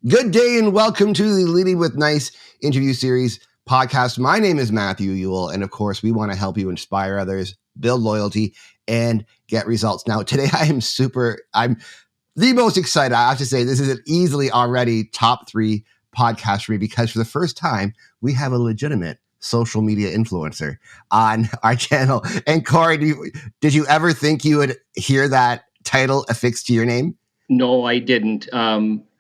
Good day and welcome to the Leading with Nice interview series podcast. My name is Matthew Ewell, and of course, we want to help you inspire others, build loyalty, and get results. Now, today I'm the most excited. I have to say, this is an easily already top 3 podcast for me because for the first time, we have a legitimate social media influencer on our channel. And Corey, did you ever think you would hear that title affixed to your name? No, I didn't.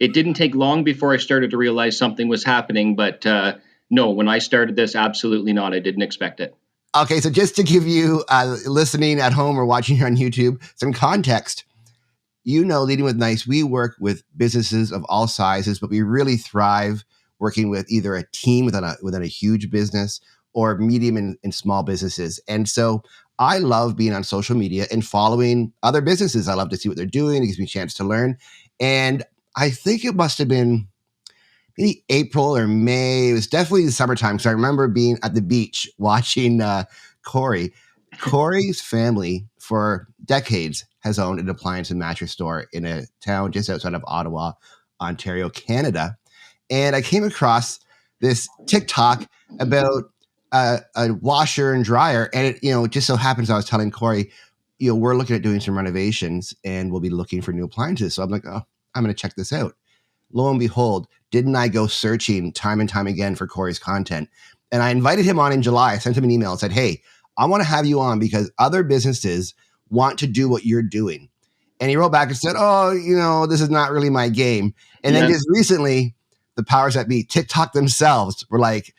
It didn't take long before I started to realize something was happening. But no, when I started this, absolutely not. I didn't expect it. Okay, so just to give you listening at home or watching here on YouTube some context, Leading with Nice, we work with businesses of all sizes, but we really thrive working with either a team within a huge business or medium and small businesses. And so I love being on social media and following other businesses. I love to see what they're doing. It gives me a chance to learn. And I think it must have been maybe April or May. It was definitely the summertime because I remember being at the beach watching Corey. Corey's family for decades has owned an appliance and mattress store in a town just outside of Ottawa, Ontario, Canada. And I came across this TikTok about a washer and dryer. And it just so happens I was telling Corey, we're looking at doing some renovations and we'll be looking for new appliances. So I'm like, oh, I'm going to check this out. Lo and behold, didn't I go searching time and time again for Corey's content? And I invited him on in July. I sent him an email and said, hey, I want to have you on because other businesses want to do what you're doing. And he wrote back and said, oh, this is not really my game. And then just recently, the powers that be, TikTok themselves were like,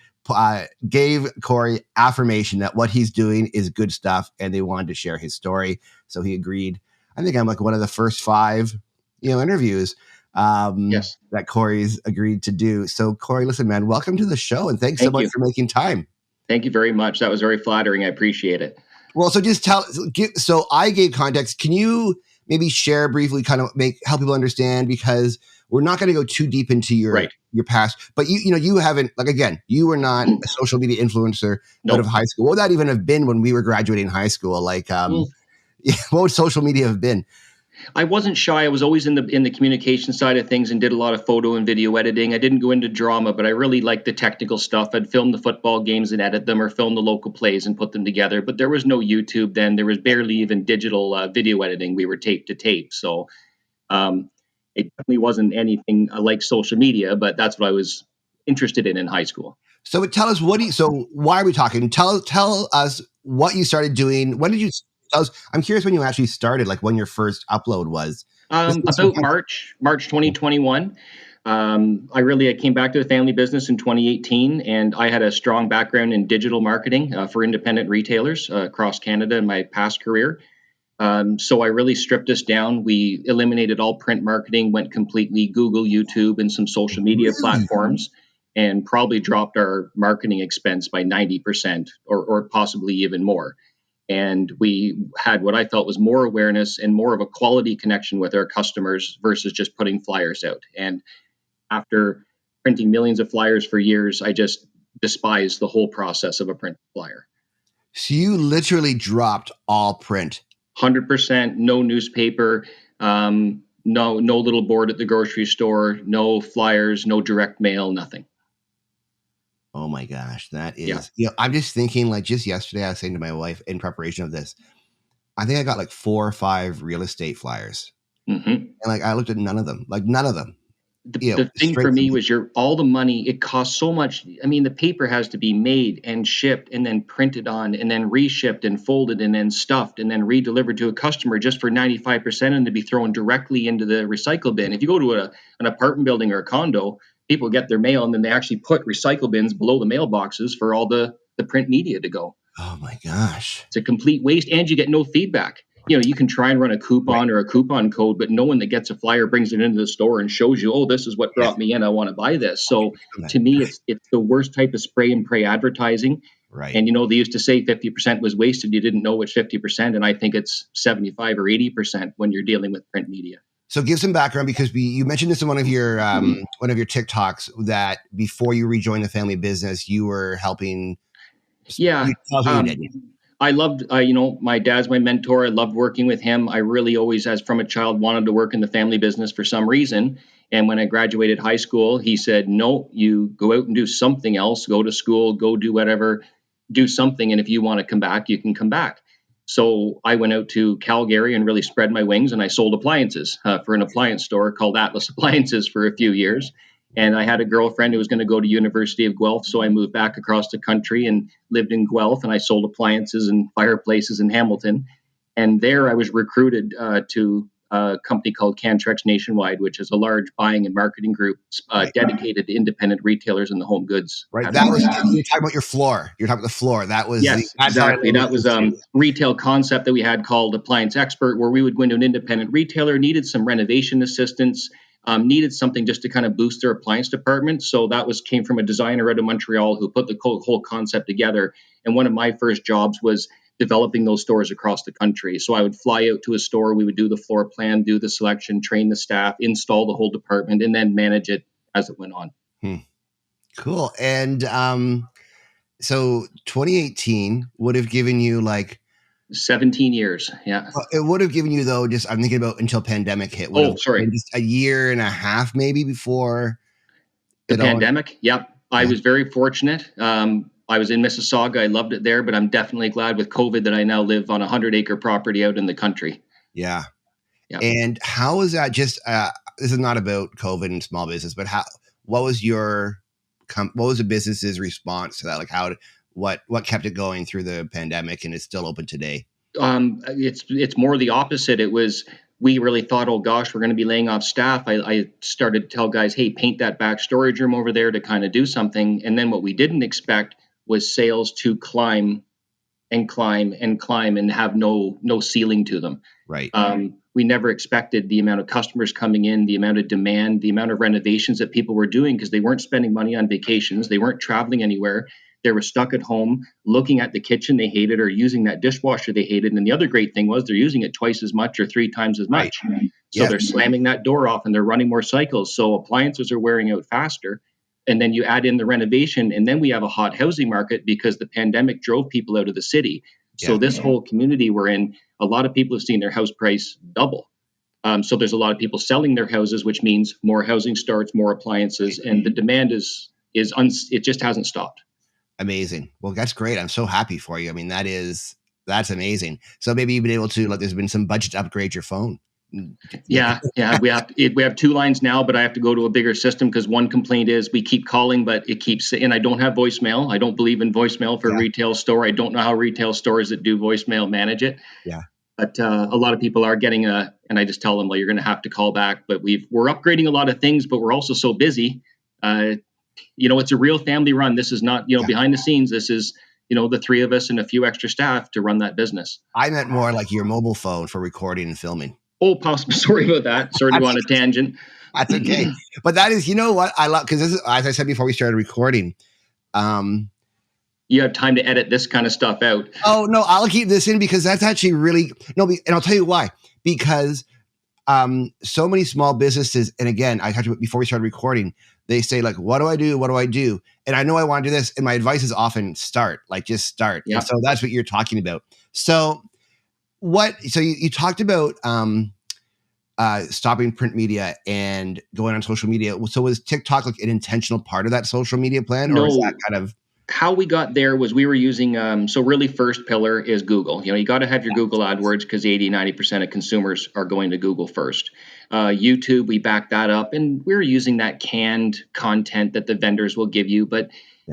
gave Corey affirmation that what he's doing is good stuff and they wanted to share his story. So he agreed. I think I'm like one of the first 5, interviews that Corey's agreed to do. So Corey, listen, man, welcome to the show. And thanks so much for making time. Thank you very much. That was very flattering. I appreciate it. Well, so just so I gave context. Can you maybe share briefly, kind of help people understand, because we're not going to go too deep into your past, but you haven't, like, again, you were not a social media influencer out of high school. What would that even have been when we were graduating high school? Like, what would social media have been? I wasn't shy. I was always in the communication side of things and did a lot of photo and video editing. I didn't go into drama, but I really liked the technical stuff. I'd film the football games and edit them, or film the local plays and put them together. But there was no YouTube then. There was barely even digital video editing. We were tape to tape. So it definitely wasn't anything like social media, but that's what I was interested in high school. So tell us, why are we talking? Tell us what you started doing. When did you... I'm curious when you actually started, like when your first upload was. About March 2021. I came back to the family business in 2018, and I had a strong background in digital marketing for independent retailers across Canada in my past career. So I really stripped us down. We eliminated all print marketing, went completely Google, YouTube, and some social media platforms, and probably dropped our marketing expense by 90% or possibly even more. And we had what I felt was more awareness and more of a quality connection with our customers versus just putting flyers out. And after printing millions of flyers for years, I just despised the whole process of a print flyer. So you literally dropped all print. 100%, no newspaper, no little board at the grocery store, no flyers, no direct mail, nothing. Oh my gosh, that is, I'm just thinking, like, just yesterday, I was saying to my wife in preparation of this, I think I got like 4 or 5 real estate flyers. Mm-hmm. And like, I looked at none of them. The thing for me was all the money, it costs so much. I mean, the paper has to be made and shipped and then printed on and then reshipped and folded and then stuffed and then redelivered to a customer just for 95% and to be thrown directly into the recycle bin. If you go to an apartment building or a condo, people get their mail and then they actually put recycle bins below the mailboxes for all the print media to go. Oh my gosh. It's a complete waste, and you get no feedback. You can try and run a coupon or a coupon code, but no one that gets a flyer brings it into the store and shows you, oh, this is what brought me in. I want to buy this. So to me, it's the worst type of spray and pray advertising. Right. And, they used to say 50% was wasted. You didn't know which 50%. And I think it's 75 or 80% when you're dealing with print media. So give some background, because you mentioned this in one of your TikToks, that before you rejoined the family business, you were helping. Yeah. I loved, my dad's my mentor. I loved working with him. I really always, as from a child, wanted to work in the family business for some reason. And when I graduated high school, he said, no, you go out and do something else, go to school, go do whatever, do something. And if you want to come back, you can come back. So I went out to Calgary and really spread my wings, and I sold appliances for an appliance store called Atlas Appliances for a few years. And I had a girlfriend who was going to go to University of Guelph, so I moved back across the country and lived in Guelph, and I sold appliances and fireplaces in Hamilton. And there I was recruited to a company called Cantrex Nationwide, which is a large buying and marketing group dedicated to independent retailers in the home goods. Right. That was, you're talking about your floor. You're talking about the floor. That was, yes, exactly. That was retail concept that we had called Appliance Expert, where we would go into an independent retailer, needed some renovation assistance, needed something just to kind of boost their appliance department. So that came from a designer out of Montreal who put the whole concept together. And one of my first jobs was developing those stores across the country. So I would fly out to a store, we would do the floor plan, do the selection, train the staff, install the whole department, and then manage it as it went on. Cool. And so 2018 would have given you 17 years. Yeah. It would have given you, though, just I'm thinking about until pandemic hit. Sorry. Just a year and a half maybe before the pandemic. Yep. I was very fortunate. I was in Mississauga. I loved it there, but I'm definitely glad with COVID that I now live on a 100-acre property out in the country. Yeah. And how is that just, this is not about COVID and small business, but what was the business's response to that? What kept it going through the pandemic and is still open today? It's more the opposite. It was, we really thought, oh gosh, we're going to be laying off staff. I started to tell guys, hey, paint that back storage room over there to kind of do something. And then what we didn't expect was sales to climb and climb and climb and have no ceiling to them. Right. We never expected the amount of customers coming in, the amount of demand, the amount of renovations that people were doing because they weren't spending money on vacations. They weren't traveling anywhere. They were stuck at home looking at the kitchen they hated or using that dishwasher they hated. And the other great thing was they're using it twice as much or 3 times as much. Right. So they're slamming that door off and they're running more cycles. So appliances are wearing out faster. And then you add in the renovation, and then we have a hot housing market because the pandemic drove people out of the city. So this whole community we're in, a lot of people have seen their house price double. So there's a lot of people selling their houses, which means more housing starts, more appliances, and the demand it just hasn't stopped. Amazing. Well, that's great. I'm so happy for you. I mean, that's amazing. So maybe you've been able to, there's been some budget to upgrade your phone. Yeah. We have 2 lines now, but I have to go to a bigger system because one complaint is we keep calling, but it keeps, and I don't have voicemail. I don't believe in voicemail for a retail store. I don't know how retail stores that do voicemail manage it. Yeah. But a lot of people are getting and I just tell them, well, you're going to have to call back. But we're upgrading a lot of things, but we're also so busy. It's a real family run. This is not, behind the scenes. This is, the 3 of us and a few extra staff to run that business. I meant more like your mobile phone for recording and filming. Oh, possible. Sorry about that. Sorry to go on a tangent. That's okay. But that is, what I love, because this is, as I said before we started recording, you have time to edit this kind of stuff out. Oh, no, I'll keep this in because that's actually really, and I'll tell you why. Because so many small businesses, and again, I talked about before we started recording, they say what do I do? What do I do? And I know I want to do this. And my advice is often start, just start. Yeah. And so that's what you're talking about. So you talked about stopping print media and going on social media. So was TikTok an intentional part of that social media plan? No. Or is that kind of... How we got there was we were using, so really first pillar is Google. You got to have your Google AdWords because 80-90% of consumers are going to Google first. YouTube, we backed that up and we're using that canned content that the vendors will give you. But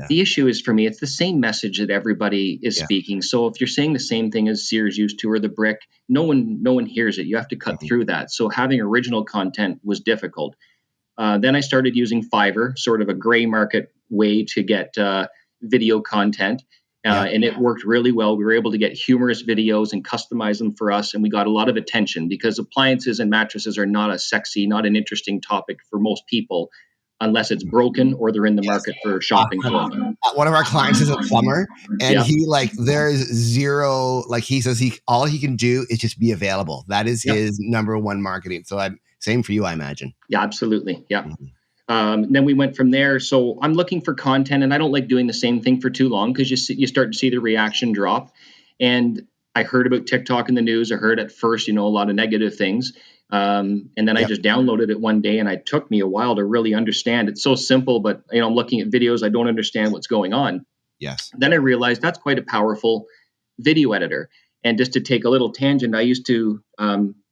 the issue is for me, it's the same message that everybody is speaking. So if you're saying the same thing as Sears used to or the brick, no one hears it. You have to cut through that. So having original content was difficult. Then I started using Fiverr, sort of a gray market way to get video content. And it worked really well. We were able to get humorous videos and customize them for us. And we got a lot of attention because appliances and mattresses are not not an interesting topic for most people unless it's broken or they're in the market for shopping for them. One of our clients is a plumber and he there's zero, he says all he can do is just be available. That is his number one marketing. So same for you, I imagine. Yeah, absolutely. Yeah. Then we went from there. So I'm looking for content and I don't like doing the same thing for too long because you start to see the reaction drop. And I heard about TikTok in the news. I heard at first, a lot of negative things. And then I Yep. just downloaded it one day, and it took me a while to really understand. It's so simple, but I'm looking at videos, I don't understand what's going on. Yes. Then I realized that's quite a powerful video editor. And just to take a little tangent, I used to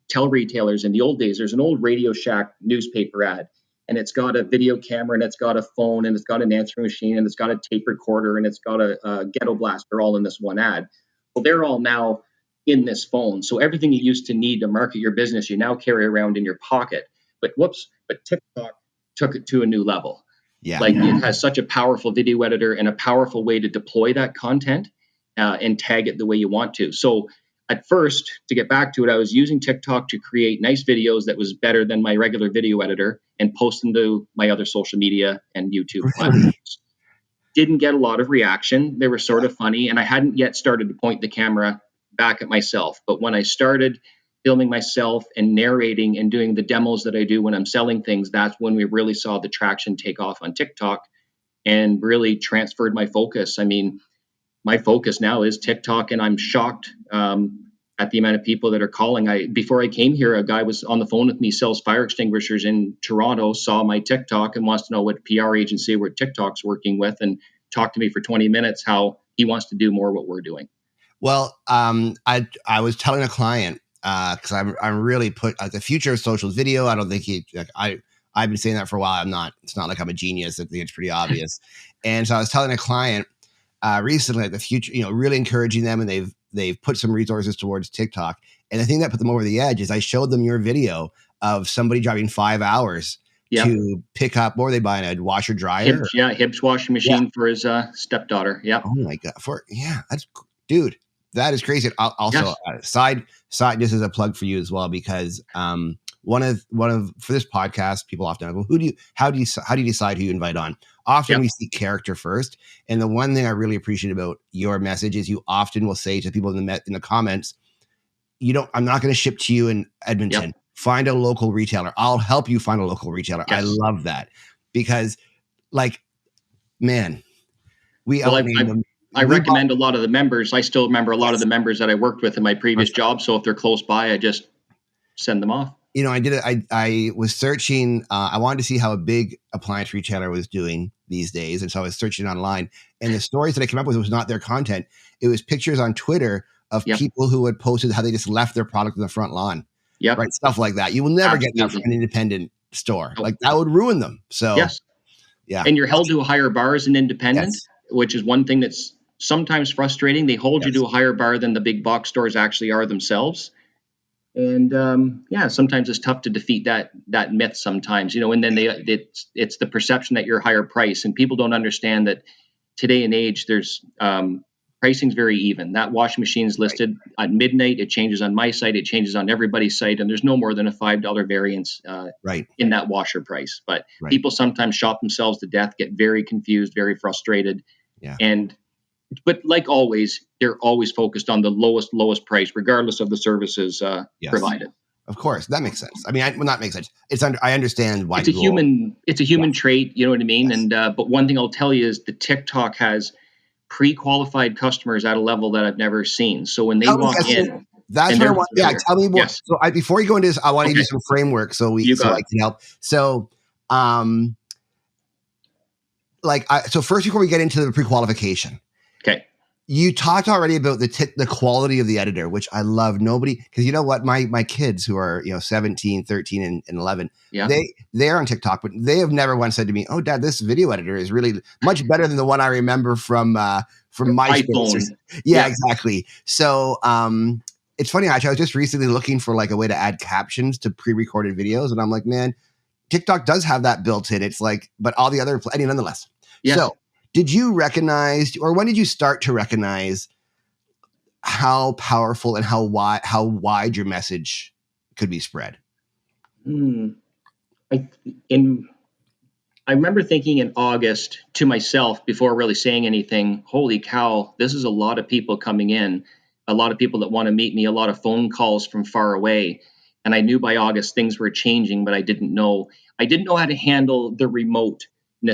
tell retailers in the old days, there's an old Radio Shack newspaper ad, and it's got a video camera, and it's got a phone, and it's got an answering machine, and it's got a tape recorder, and it's got a ghetto blaster, all in this one ad. Well, they're all now in this phone. So everything you used to need to market your business, you now carry around in your pocket. But TikTok took it to a new level. Yeah. Like, it has such a powerful video editor and a powerful way to deploy that content and tag it the way you want to. So at first, to get back to it, I was using TikTok to create nice videos that was better than my regular video editor and post them to my other social media and YouTube platforms. Didn't get a lot of reaction. They were sort of funny, and I hadn't yet started to point the camera back at myself. But when I started filming myself and narrating and doing the demos that I do when I'm selling things, that's when we really saw the traction take off on TikTok and really transferred my focus. I mean, my focus now is TikTok, and I'm shocked at the amount of people that are calling. Before I came here, a guy was on the phone with me, sells fire extinguishers in Toronto, saw my TikTok and wants to know what PR agency where TikTok's working with, and talked to me for 20 minutes how he wants to do more what we're doing. Well, I was telling a client because I'm really put the future of social video. I don't think I've been saying that for a while. I'm not. It's not like I'm a genius. I think it's pretty obvious. And so I was telling a client recently the future, really encouraging them, and they've put some resources towards TikTok. And the thing that put them over the edge is I showed them your video of somebody driving 5 hours to pick up, or they buy a washer dryer. Hibbs washing machine for his stepdaughter. Yeah. Oh my God. That's dude. That is crazy. Also, side, this is a plug for you as well, because one of for this podcast, people often go, how do you decide who you invite on? Often we see character first, and the one thing I really appreciate about your message is you often will say to people in the comments, I'm not going to ship to you in Edmonton. Find a local retailer. I'll help you find a local retailer. I love that, because, like, man, I recommend a lot of the members. I still remember a lot of the members that I worked with in my previous job. So if they're close by, I just send them off. I was searching. I wanted to see how a big appliance retailer was doing these days. And so I was searching online, and the stories that I came up with was not their content. It was pictures on Twitter of people who had posted how they just left their product on the front lawn. Right. Stuff like that. You will never get that from an independent store. Like, that would ruin them. So, And you're held to a higher bar as an independent, which is one thing that's sometimes frustrating. They hold you to a higher bar than the big box stores actually are themselves. And sometimes it's tough to defeat that myth sometimes, and then it's the perception that you're higher price, and people don't understand that today and age, there's pricing's very even. That washing machine is listed at midnight. It changes on my site. It changes on everybody's site. And there's no more than a $5 variance in that washer price. But people sometimes shop themselves to death, get very confused, very frustrated. But like always, they're always focused on the lowest price, regardless of the services provided. Of course, that makes sense. I mean, not makes sense. I understand why it's a human trait. You know what I mean? And but one thing I'll tell you is that TikTok has pre-qualified customers at a level that I've never seen. So when they walk in, that's what I want. Tell me more. Yes. So before you go into this, I want to give you some framework so I can help. So, so first, before we get into the pre-qualification. Okay. You talked already about the quality of the editor, which I love. Because you know what? My kids who are 17, 13, and 11, they're on TikTok, but they have never once said to me, "Oh, Dad, this video editor is really much better than the one I remember from my iPhone." Yeah, exactly. So it's funny. Actually, I was just recently looking for like a way to add captions to pre-recorded videos, and I'm like, man, TikTok does have that built in. It's like, but all the other, nonetheless. Yes. So, did you recognize, or when did you start to recognize how powerful and how wide your message could be spread? I remember thinking in August to myself, before really saying anything, holy cow, this is a lot of people coming in, a lot of people that want to meet me, a lot of phone calls from far away. And I knew by August things were changing, but I didn't know how to handle the remoteness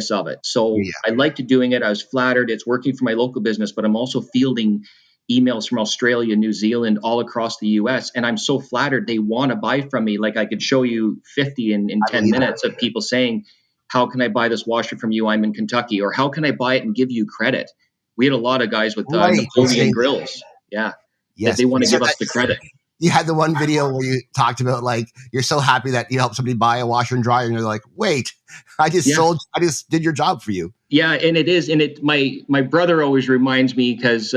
of it. So I liked doing it. I was flattered. It's working for my local business, but I'm also fielding emails from Australia, New Zealand, all across the US. And I'm so flattered they want to buy from me. Like I could show you 50 in I 10 believe it. minutes of people saying, how can I buy this washer from you? I'm in Kentucky. Or how can I buy it and give you credit? We had a lot of guys with Right. Napoleon grills. Yeah. That Yes. they want to give us the credit. You had the one video where you talked about like you're so happy that you helped somebody buy a washer and dryer, and you're like, wait, I just did your job for you. Yeah, and it is, and it my brother always reminds me because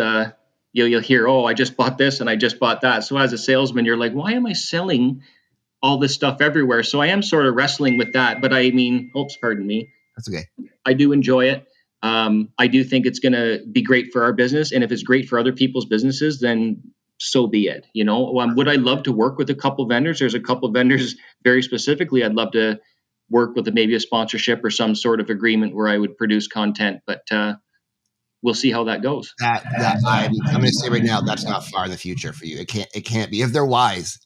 you'll hear, oh, I just bought this and I just bought that. So as a salesman, you're like, why am I selling all this stuff everywhere? So I am sort of wrestling with that. But I mean, oops, pardon me. That's okay. I do enjoy it. I do think it's going to be great for our business, and if it's great for other people's businesses, then so be it. Would I love to work with a couple vendors? There's a couple vendors very specifically I'd love to work with, maybe a sponsorship or some sort of agreement where I would produce content, but we'll see how that goes. That I'm going to say right now, that's not far in the future for you. It can't be. If they're wise,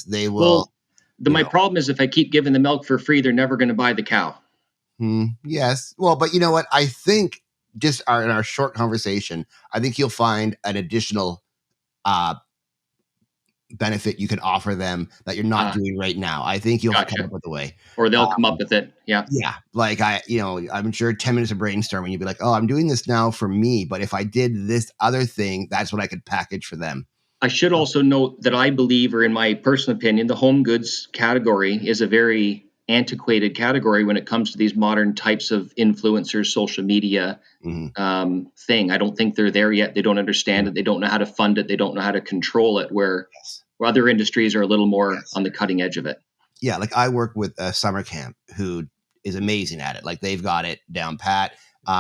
they will. Well, my problem is if I keep giving the milk for free, they're never going to buy the cow. Yes. Well, but you know what? I think just in our short conversation, I think you'll find an additional benefit you can offer them that you're not doing right now. I think you'll come up with a way, or they'll come up with it. Yeah. Like I'm sure 10 minutes of brainstorming, you'd be like, oh, I'm doing this now for me, but if I did this other thing, that's what I could package for them. I should also note that I believe, or in my personal opinion, the home goods category is a very antiquated category when it comes to these modern types of influencers, social media thing. I don't think they're there yet. They don't understand it. They don't know how to fund it. They don't know how to control it, where other industries are a little more on the cutting edge of it. Yeah. Like I work with a summer camp who is amazing at it. Like they've got it down pat.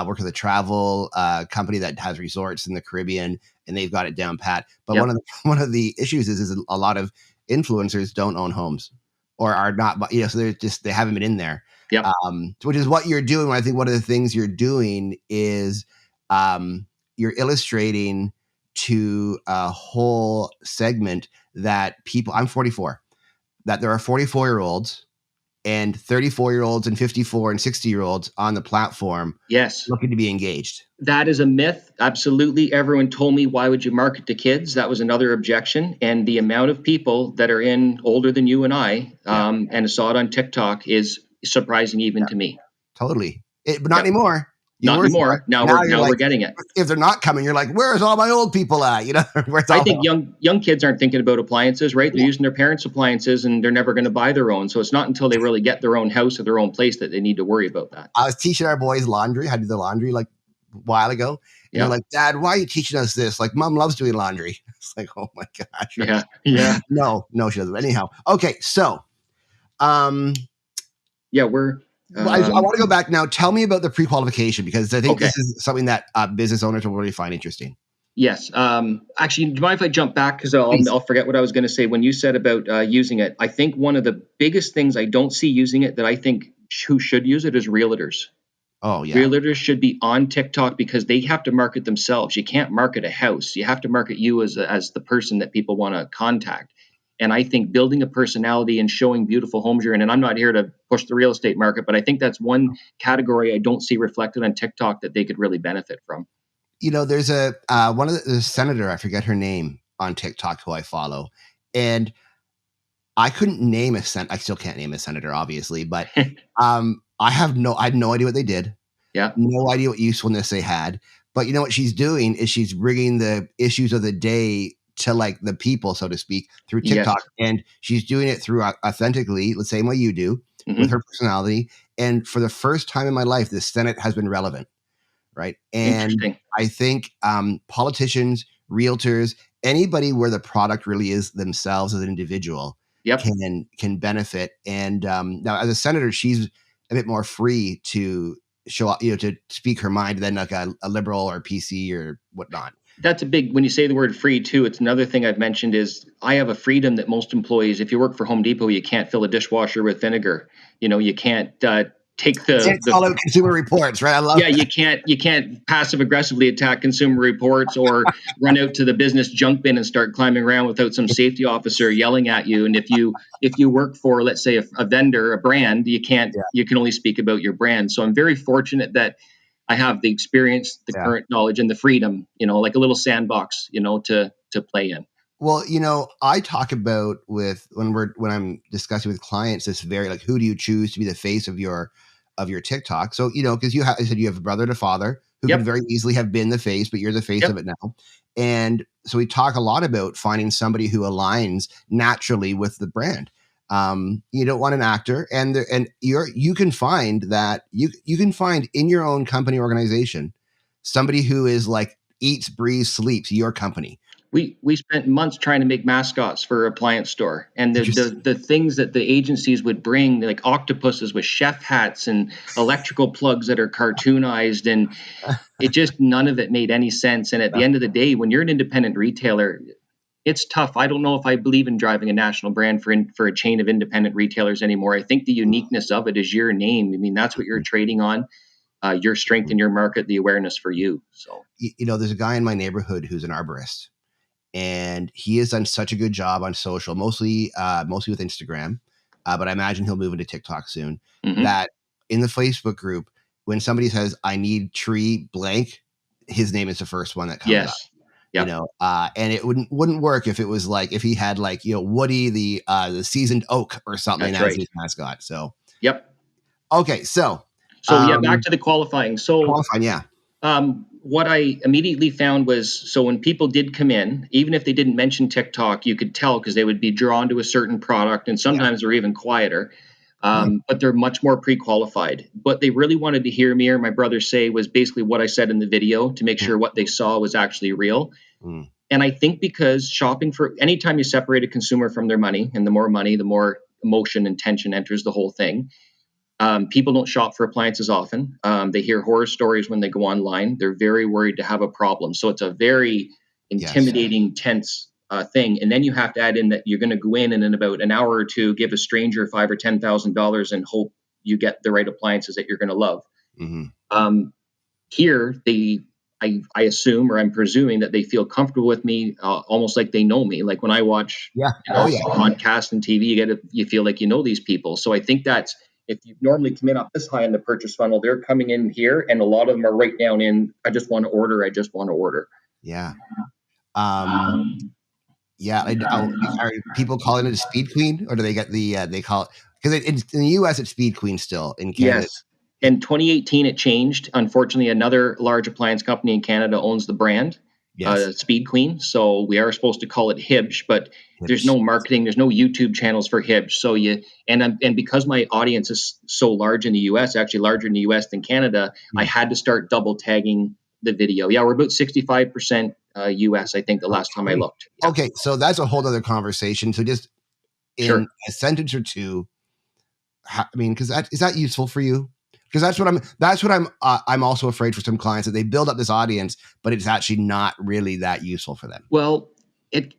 Work with a travel company that has resorts in the Caribbean, and they've got it down pat. But one of the issues is a lot of influencers don't own homes or are not, so they haven't been in there. Yeah. Which is what you're doing. I think one of the things you're doing is you're illustrating to a whole segment that people. I'm 44. That there are 44-year-olds and 34-year-olds and 54 and 60-year-olds on the platform. Yes. Looking to be engaged. That is a myth. Absolutely. Everyone told me, why would you market to kids? That was another objection. And the amount of people that are older than you and I, and saw it on TikTok, is surprising even to me. Totally. But not anymore. Not anymore. Now we're getting it. If they're not coming, you're like, where's all my old people at? I think young kids aren't thinking about appliances, right? They're using their parents' appliances, and they're never going to buy their own. So it's not until they really get their own house or their own place that they need to worry about that. I was teaching our boys laundry, how to do the laundry like a while ago. And they're like, Dad, why are you teaching us this? Like, Mom loves doing laundry. It's like, oh my gosh. Yeah. No, she doesn't. Anyhow. Okay. So, we're, I want to go back now. Tell me about the pre-qualification, because I think this is something that business owners will really find interesting. Yes. Actually, do you mind if I jump back? Because I'll forget what I was going to say. When you said about using it, I think one of the biggest things I don't see using it that I think who should use it is realtors. Oh, yeah. Realtors should be on TikTok because they have to market themselves. You can't market a house. You have to market you as the person that people want to contact. And I think building a personality and showing beautiful homes you're in, and I'm not here to push the real estate market, but I think that's one category I don't see reflected on TikTok that they could really benefit from. There's a one of the senator, I forget her name, on TikTok who I follow, and I couldn't name a I still can't name a senator, obviously, but I had no idea what they did. Yeah, no idea what usefulness they had. But you know what she's doing is she's bringing the issues of the day to like the people, so to speak, through TikTok, and she's doing it through authentically, the same way you do, with her personality. And for the first time in my life, the Senate has been relevant. Right. And I think politicians, realtors, anybody where the product really is themselves as an individual can benefit. And now as a senator, she's a bit more free to show up, to speak her mind than like a liberal or PC or whatnot. That's a big, when you say the word free too, it's another thing I've mentioned is I have a freedom that most employees, if you work for Home Depot, you can't fill a dishwasher with vinegar. You can't take the follow Consumer Reports, right? I love that. You can't passive aggressively attack Consumer Reports or run out to the business junk bin and start climbing around without some safety officer yelling at you. And if you work for, let's say, a vendor, a brand, you can only speak about your brand. So I'm very fortunate that I have the experience, the Yeah. current knowledge, and the freedom, like a little sandbox, to play in. Well, I talk about when I'm discussing with clients this very like who do you choose to be the face of your TikTok? So, because I said you have a brother and a father who could Yep. very easily have been the face, but you're the face of Yep. it now. And so we talk a lot about finding somebody who aligns naturally with the brand. You don't want an actor, and you can find that you can find in your own company organization somebody who is like eats, breathes, sleeps your company. We spent months trying to make mascots for appliance store, and Interesting. the things that the agencies would bring, like octopuses with chef hats and electrical plugs that are cartoonized, and it just none of it made any sense. And at the end of the day, when you're an independent retailer, it's tough. I don't know if I believe in driving a national brand for a chain of independent retailers anymore. I think the uniqueness of it is your name. I mean, that's what you're trading on, your strength in your market, the awareness for you. So, There's a guy in my neighborhood who's an arborist, and he has done such a good job on social, mostly with Instagram, but I imagine he'll move into TikTok soon. mhm. That in the Facebook group, when somebody says I need tree blank, his name is the first one that comes up. Yes. Yep. And it wouldn't work if it was like if he had like Woody the seasoned oak or something That's as right. his mascot. So Yep. okay, so So yeah, back to the qualifying. So qualifying, yeah, what I immediately found was, so when people did come in, even if they didn't mention TikTok, you could tell because they would be drawn to a certain product, and yeah, sometimes they're even quieter. yeah, But they're much more pre-qualified. What they really wanted to hear me or my brother say was basically what I said in the video to make mm, sure what they saw was actually real. mm, And I think because shopping for anytime you separate a consumer from their money, and the more emotion and tension enters the whole thing. People don't shop for appliances often. They hear horror stories when they go online. They're very worried to have a problem. So it's a very yes, intimidating, tense thing. And then you have to add in that you're going to go in and in about an hour or two, give a stranger $5,000 or $10,000 and hope you get the right appliances that you're going to love. hmm Um, Here, I assume, or I'm presuming that they feel comfortable with me, almost like they know me. Like when I watch, yeah, oh yeah, podcasts and TV, you feel like you know these people. So I think that's, if you normally come in up this high in the purchase funnel, they're coming in here, and a lot of them are right down in. I just want to order. I just want to order. yeah. Yeah, are people calling it a speed queen, or do they get they call it because in the U.S. it's speed queen still. In Canada, Yes. In 2018, it changed. Unfortunately, another large appliance company in Canada owns the brand, yes, Speed Queen. So we are supposed to call it Hibs, but there's hips, no marketing, there's no YouTube channels for Hibs. So and because my audience is so large in the US, actually larger in the US than Canada, I mm, had to start double tagging the video. Yeah, we're about 65% US, I think, the last time I okay, looked. Yeah, okay. So that's a whole other conversation. So just in sure. a sentence or two, I mean, because is that useful for you? Because I'm also afraid for some clients that they build up this audience, but it's actually not really that useful for them. Well, it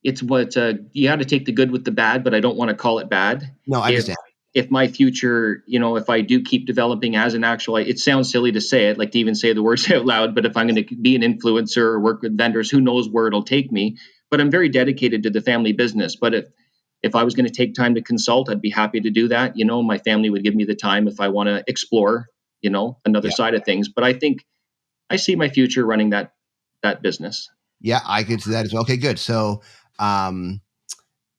it's what you got to take the good with the bad, but I don't want to call it bad. No, I If understand. if my future, if I do keep developing as an actual, it sounds silly to say it, like to even say the words out loud, but if I'm going to be an influencer or work with vendors, who knows where it'll take me. But I'm very dedicated to the family business. But if I was going to take time to consult, I'd be happy to do that. My family would give me the time if I want to explore, another Yeah, side of things. But I think I see my future running that business. yeah, I could see that as well. Okay, good. Um,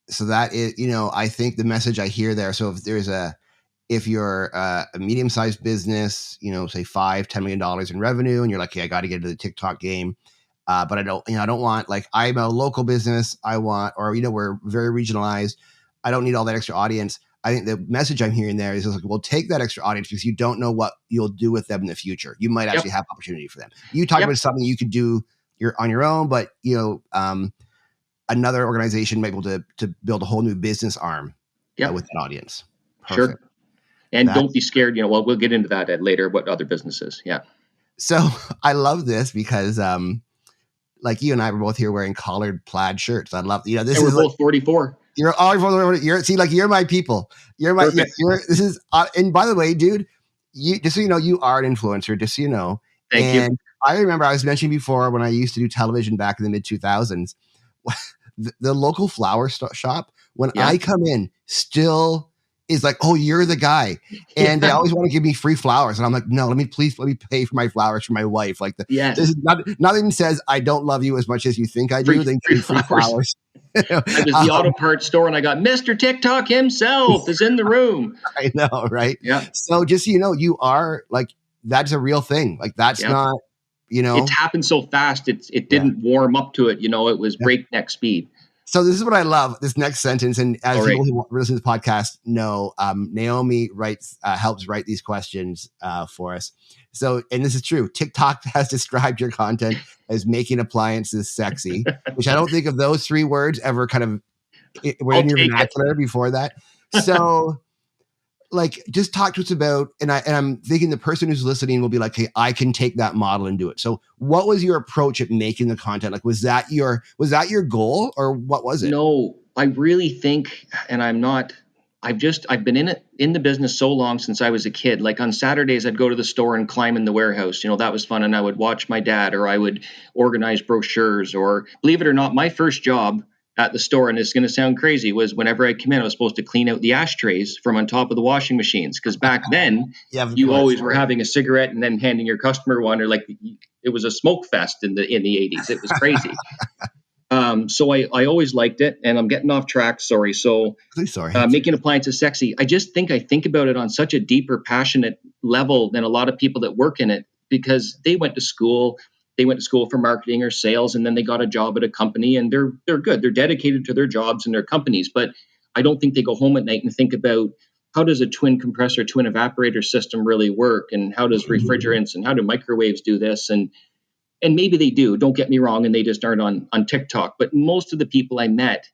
so that is, I think the message I hear there. So if you're a medium-sized business, say $5-10 million in revenue, and you're like, hey, I got to get into the TikTok game, but I don't want like I'm a local business. I want, or we're very regionalized. I don't need all that extra audience. I think the message I'm hearing there is just like, well, take that extra audience because you don't know what you'll do with them in the future. You might Yep. actually have opportunity for them. You talk Yep. about something you could do on your own, but another organization might be able to build a whole new business arm Yep. with that audience. Sure. Perfect. And That don't be scared. Well, we'll get into that later. What other businesses? Yeah. so I love this because like you and I were both here wearing collared plaid shirts. I love this And we're is like both 44. you're all you're see like you're my people. Perfect. This is and by the way, dude, you just so you know you are an influencer. Just so you know, Thank you. and I remember I was mentioning before when I used to do television back in the mid 2000s. The local flower shop when Yeah. I come in still is like, oh, you're the guy. And they Yeah. always want to give me free flowers. And I'm like, no, let me pay for my flowers for my wife. Like this Yes. is nothing says I don't love you as much as you think I do. They give Free me free flowers. flowers. I was the auto parts store and I got Mr. TikTok himself is in the room. I know, right? Yeah. So just so you know, you are like, that's a real thing. Like that's Yeah. not, It's happened so fast. It Yeah. didn't warm up to it. It was Yeah. breakneck speed. So this is what I love, this next sentence. And as All people right. who listen to the podcast know, Naomi helps write these questions for us. So, and this is true. TikTok has described your content as making appliances sexy, which I don't think of those three words ever kind of were I'll in your take it. vernacular before that. So like, just talk to us about, and I'm thinking the person who's listening will be like, hey, I can take that model and do it. So what was your approach at making the content? Like, was that your goal, or what was it? No, I really think, and I've been in the business so long since I was a kid. Like on Saturdays, I'd go to the store and climb in the warehouse. That was fun. And I would watch my dad, or I would organize brochures, or believe it or not, my first job at the store, and it's going to sound crazy, was whenever I come in, I was supposed to clean out the ashtrays from on top of the washing machines. Because back then, Yeah, you always were having a cigarette and then handing your customer one, or like it was a smoke fest in the 80s. It was crazy. So I always liked it, and I'm getting off track. Sorry. So sorry. Making appliances sexy. I think about it on such a deeper, passionate level than a lot of people that work in it, because they went to school. They went to school for marketing or sales, and then they got a job at a company, and they're good. They're dedicated to their jobs and their companies. But I don't think they go home at night and think about, how does a twin compressor, twin evaporator system really work, and how does refrigerants and how do microwaves do this, and maybe they do. Don't get me wrong, and they just aren't on TikTok. But most of the people I met,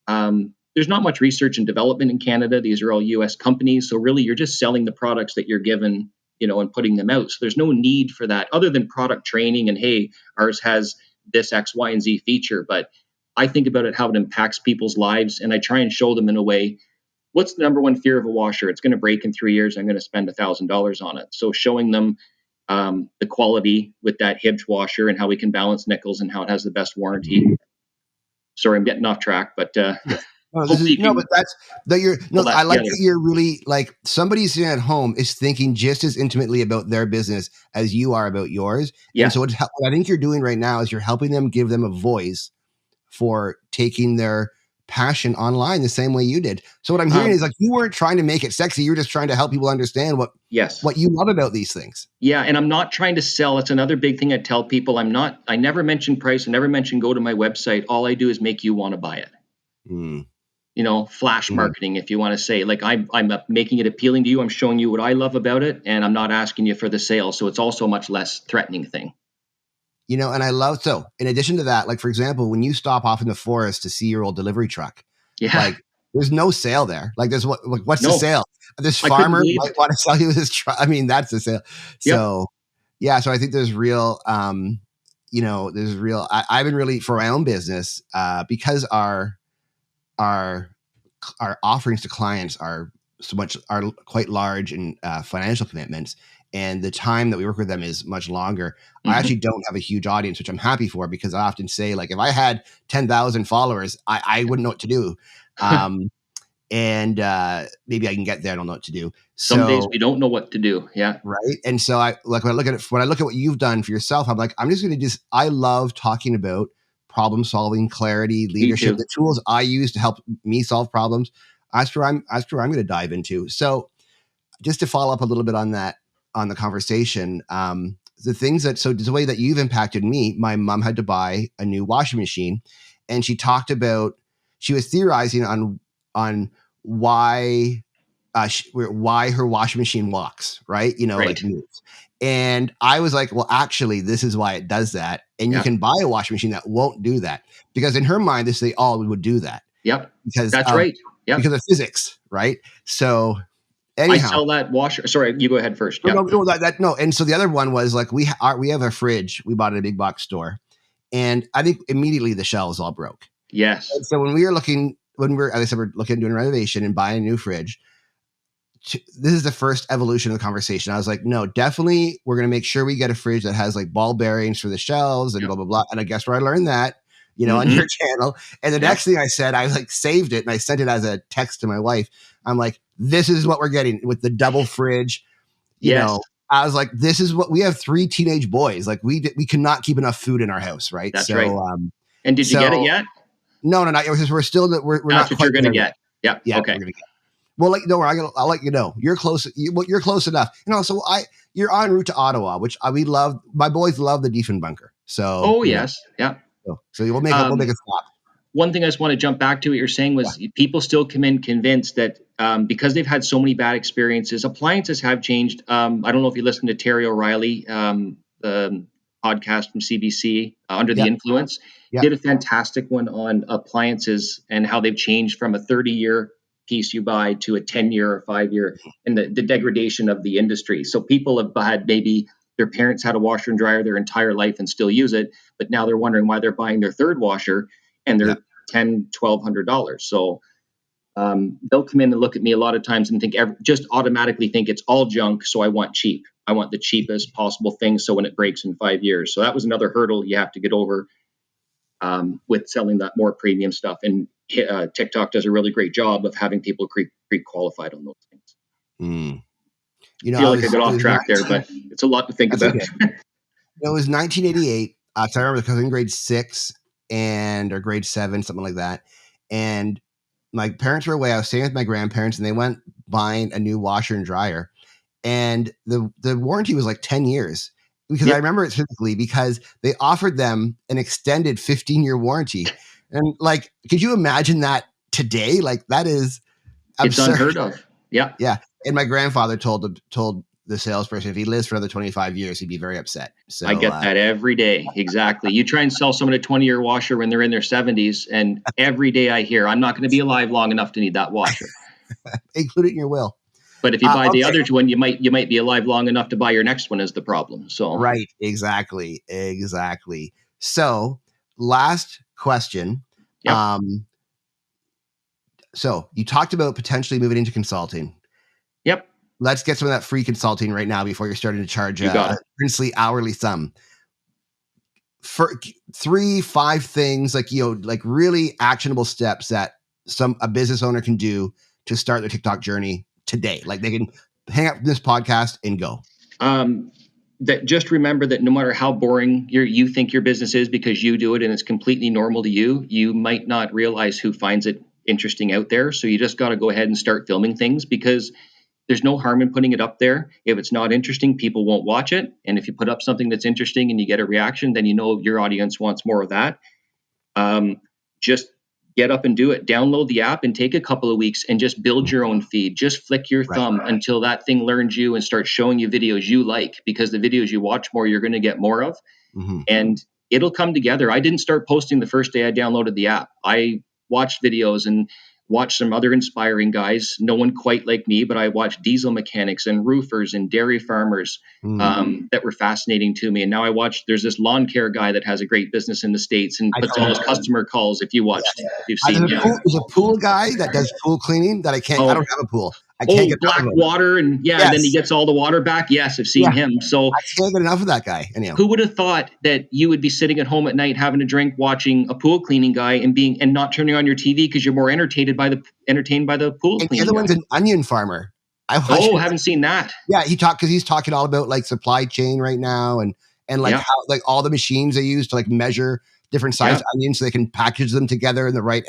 there's not much research and development in Canada. These are all U.S. companies, so really you're just selling the products that you're given, and putting them out. So there's no need for that other than product training and, hey, ours has this X, Y, and Z feature. But I think about it, how it impacts people's lives, and I try and show them in a way. What's the number one fear of a washer? It's going to break in 3 years. I'm going to spend $1,000 on it. So showing them the quality with that Hibs washer and how we can balance nickels and how it has the best warranty. Sorry, I'm getting off track, but but you're I like that you're really like, somebody sitting at home is thinking just as intimately about their business as you are about yours. Yeah. And so what I think you're doing right now is you're helping them, give them a voice for taking their passion online the same way you did. So what I'm hearing is like, you weren't trying to make it sexy. You were just trying to help people understand what you love about these things. Yeah. And I'm not trying to sell. It's another big thing I tell people. I never mention price. I never mention go to my website. All I do is make you want to buy it. Flash marketing, if you want to say. Like I'm making it appealing to you. I'm showing you what I love about it, and I'm not asking you for the sale. So it's also a much less threatening thing. And I love, so in addition to that, like, for example, when you stop off in the forest to see your old delivery truck, like there's no sale there. Like what's the sale? This farmer might want to sell you this truck. I mean, that's the sale. So yeah, so I think there's real, I've been really, for my own business, because our offerings to clients are quite large in financial commitments, and the time that we work with them is much longer. I actually don't have a huge audience, which I'm happy for, because I often say, like, if I had 10,000 followers, I wouldn't know what to do. And maybe I can get there. I don't know what to do. Some days we don't know what to do. Yeah. Right. And so when I look at what you've done for yourself, I'm like, I'm just going to I love talking about problem solving, clarity, leadership, the tools I use to help me solve problems. That's where I'm going to dive into. So just to follow up a little bit on that, on the conversation, the things the way that you've impacted me, my mom had to buy a new washing machine, and she was theorizing on why her washing machine walks, right? Like moves. And I was like, well, actually, this is why it does that. And you can buy a washing machine that won't do that, because in her mind, they all would do that. Yep. Because that's right. Yep. Because of physics, right? So anyhow, I sell that washer. Sorry, you go ahead first. No. And so the other one was like, we have a fridge we bought at a big box store, and I think immediately the shelves all broke. Yes. And so when we're looking doing a renovation and buying a new fridge, this is the first evolution of the conversation. I was like, no, definitely, we're going to make sure we get a fridge that has like ball bearings for the shelves and blah, blah, blah. And I guess where I learned that, on your channel. And the next thing I said, I like saved it and I sent it as a text to my wife. I'm like, this is what we're getting with the double fridge. You Yes, know, I was like, this is what we have 3 teenage boys. Like we cannot keep enough food in our house. Right. that's right. So, And did you get it yet? no, we're still, we're That's not what you're quite going to there yet. get. Yeah. Yeah. Okay. We're going to get, well, like, don't worry. I'll let you know. You're close. You're close enough. So you're en route to Ottawa, which we love. My boys love the Diefenbunker. So, Oh, yes. Yeah. so we'll make a stop. One thing I just want to jump back to what you're saying was people still come in convinced that because they've had so many bad experiences, appliances have changed. I don't know if you listened to Terry O'Reilly, the podcast from CBC, Under the Influence. Yeah. Did a fantastic one on appliances and how they've changed from a 30-year piece you buy to a 10-year or 5-year, and the degradation of the industry. So people have had maybe their parents had a washer and dryer their entire life and still use it, but now they're wondering why they're buying their third washer and they're $1,200. So they'll come in and look at me a lot of times and just automatically think it's all junk. So I want cheap. I want the cheapest possible thing. So when it breaks in 5 years. So that was another hurdle you have to get over with selling that more premium stuff. And TikTok does a really great job of having people pre-qualified on those things. Mm. I feel like I got off track there, but it's a lot to think about. Okay. It was 1988. So I remember because I was in grade 6 or grade 7, something like that. And my parents were away. I was staying with my grandparents, and they went buying a new washer and dryer. And the warranty was like 10 years. Because I remember it specifically because they offered them an extended 15-year warranty. And like, could you imagine that today? Like, that is absurd. It's unheard of. Yeah. Yeah. And my grandfather told the salesperson if he lives for another 25 years, he'd be very upset. So I get that every day. Exactly. You try and sell someone a 20-year washer when they're in their 70s, and every day I hear, I'm not going to be alive long enough to need that washer. Include it in your will. But if you buy the other one, you might be alive long enough to buy your next one is the problem. So right. Exactly. So last question. Yep. So you talked about potentially moving into consulting. Yep. Let's get some of that free consulting right now before you're starting to charge a princely hourly sum. For 3-5 things, like really actionable steps that a business owner can do to start their TikTok journey today. Like they can hang up this podcast and go. That just remember that no matter how boring you think your business is because you do it and it's completely normal to you, you might not realize who finds it interesting out there. So you just got to go ahead and start filming things because there's no harm in putting it up there. If it's not interesting, people won't watch it. And if you put up something that's interesting and you get a reaction, then you know your audience wants more of that. Just get up and do it. Download the app and take a couple of weeks and just build your own feed. Just flick your thumb until that thing learns you and starts showing you videos you like, because the videos you watch more, you're going to get more of. Mm-hmm. And it'll come together. I didn't start posting the first day I downloaded the app. I watched videos and watched some other inspiring guys. No one quite like me, but I watched diesel mechanics and roofers and dairy farmers that were fascinating to me. And now there's this lawn care guy that has a great business in the States and puts all his customer calls. If you've seen him. There's a pool guy that does pool cleaning that I can't. I don't have a pool. I can't get black water and and then he gets all the water back. Yes, I've seen him. So I can't get enough of that guy. Anyhow. Who would have thought that you would be sitting at home at night having a drink, watching a pool cleaning guy and not turning on your TV because you're more entertained by the pool cleaning. The other one's an onion farmer. Haven't seen that. Yeah, he's talking all about like supply chain right now and like how like all the machines they use to like measure different sized onions so they can package them together in the right.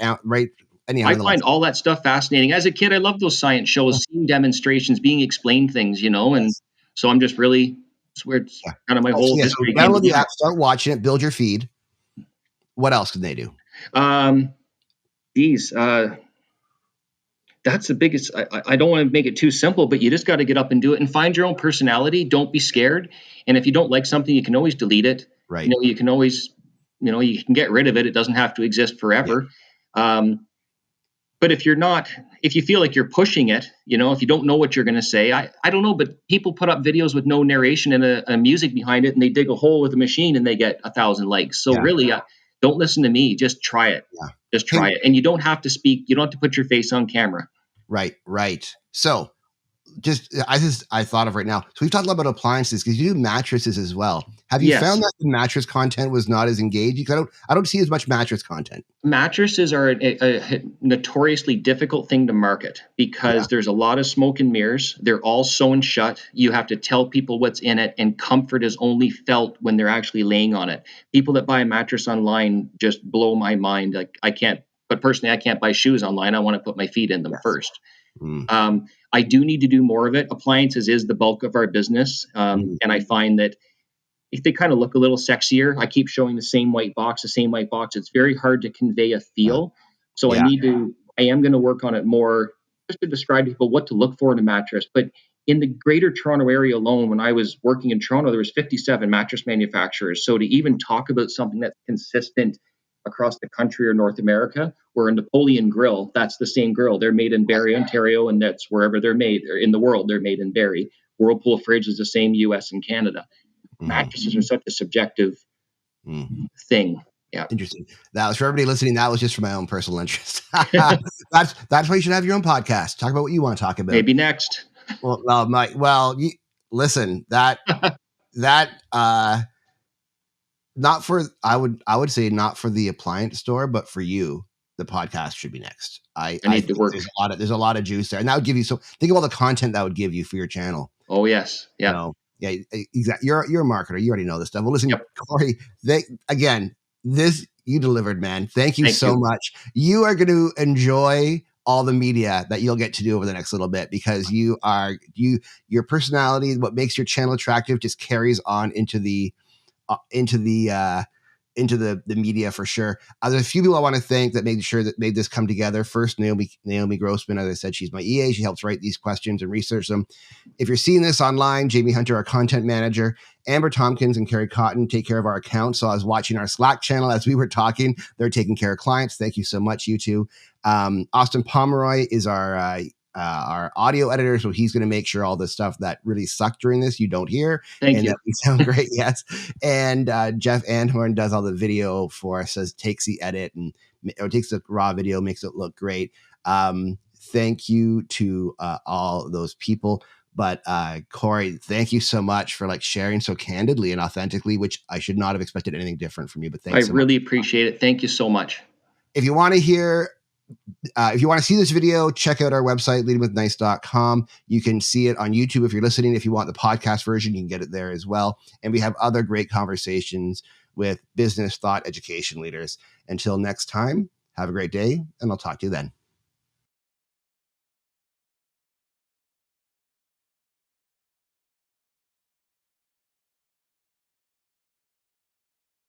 Anyhow, I find all that stuff fascinating. As a kid, I loved those science shows, seeing demonstrations, being explained things, and so I'm just really, it's kind of my whole history. So download the app, start watching it, build your feed. What else can they do? That's the biggest, I don't want to make it too simple, but you just got to get up and do it and find your own personality. Don't be scared. And if you don't like something, you can always delete it. Right. You can always, you can get rid of it. It doesn't have to exist forever. Yeah. But if you feel like you're pushing it, if you don't know what you're going to say, I don't know, but people put up videos with no narration and a music behind it, and they dig a hole with a machine and they get 1,000 likes. So really, don't listen to me. Just try it. Yeah. Just try it. And you don't have to speak. You don't have to put your face on camera. Right. So I thought of right now. So we've talked a lot about appliances because you do mattresses as well. Have you Yes. found that the mattress content was not as engaging? 'Cause I don't see as much mattress content. Mattresses are a notoriously difficult thing to market Yeah. because there's a lot of smoke and mirrors. They're all sewn shut. You have to tell people what's in it, and comfort is only felt when they're actually laying on it. People that buy a mattress online just blow my mind. Like, I can't, but personally, I can't buy shoes online. I want to put my feet in them Yes. first. Mm, I do need to do more of it. Appliances is the bulk of our business, mm, and I find that if they kind of look a little sexier, I keep showing the same white box, the same white box. It's very hard to convey a yeah. feel. So Yeah. I am going to work on it more just to describe to people what to look for in a mattress. But in the greater Toronto area alone, when I was working in Toronto, there was 57 mattress manufacturers. So to even talk about something that's consistent across the country or North America, where a Napoleon grill, that's the same grill. They're made in Barrie, Ontario, and that's wherever they're made, or in the world, they're made in Barrie. Whirlpool fridge is the same US and Canada. Mm, Mattresses are such a subjective mm. thing. Yeah. Interesting. That was for everybody listening. That was just for my own personal interest. That's why you should have your own podcast. Talk about what you want to talk about. Maybe next. Listen, that not for I would say not for the appliance store, but for you, the podcast should be next. I I need to think work. there's a lot of juice there, and that would give you think of all the content that would give you for your channel. Oh, yes. Yeah. No, yeah, exactly. You're a marketer. You already know this stuff. Well, listen, Yep. Corey, this you delivered, man. Thank you Thank so you. much. You are going to enjoy all the media that you'll get to do over the next little bit because your personality, what makes your channel attractive, just carries on into the uh, into the uh, into the media for sure. There's a few people I want to thank that made sure that made this come together. First, Naomi Grossman, as I said, she's my EA. She helps write these questions and research them. If you're seeing this online, Jamie Hunter, our content manager, Amber Tompkins and Carrie Cotton take care of our accounts. So I was watching our Slack channel as we were talking. They're taking care of clients. Thank you so much, you two. Austin Pomeroy is our audio editor, so he's going to make sure all the stuff that really sucked during this you don't hear, Thank and you. that we sound great. Yes, and Jeff Anhorn does all the video for us, takes the edit or takes the raw video, makes it look great. Thank you to all those people. But Corey, thank you so much for sharing so candidly and authentically, which I should not have expected anything different from you. But I thanks so much. really appreciate it. Thank you so much. If you want to see this video, check out our website, leadingwithnice.com. You can see it on YouTube if you're listening. If you want the podcast version, you can get it there as well. And we have other great conversations with business, thought, education leaders. Until next time, have a great day, and I'll talk to you then.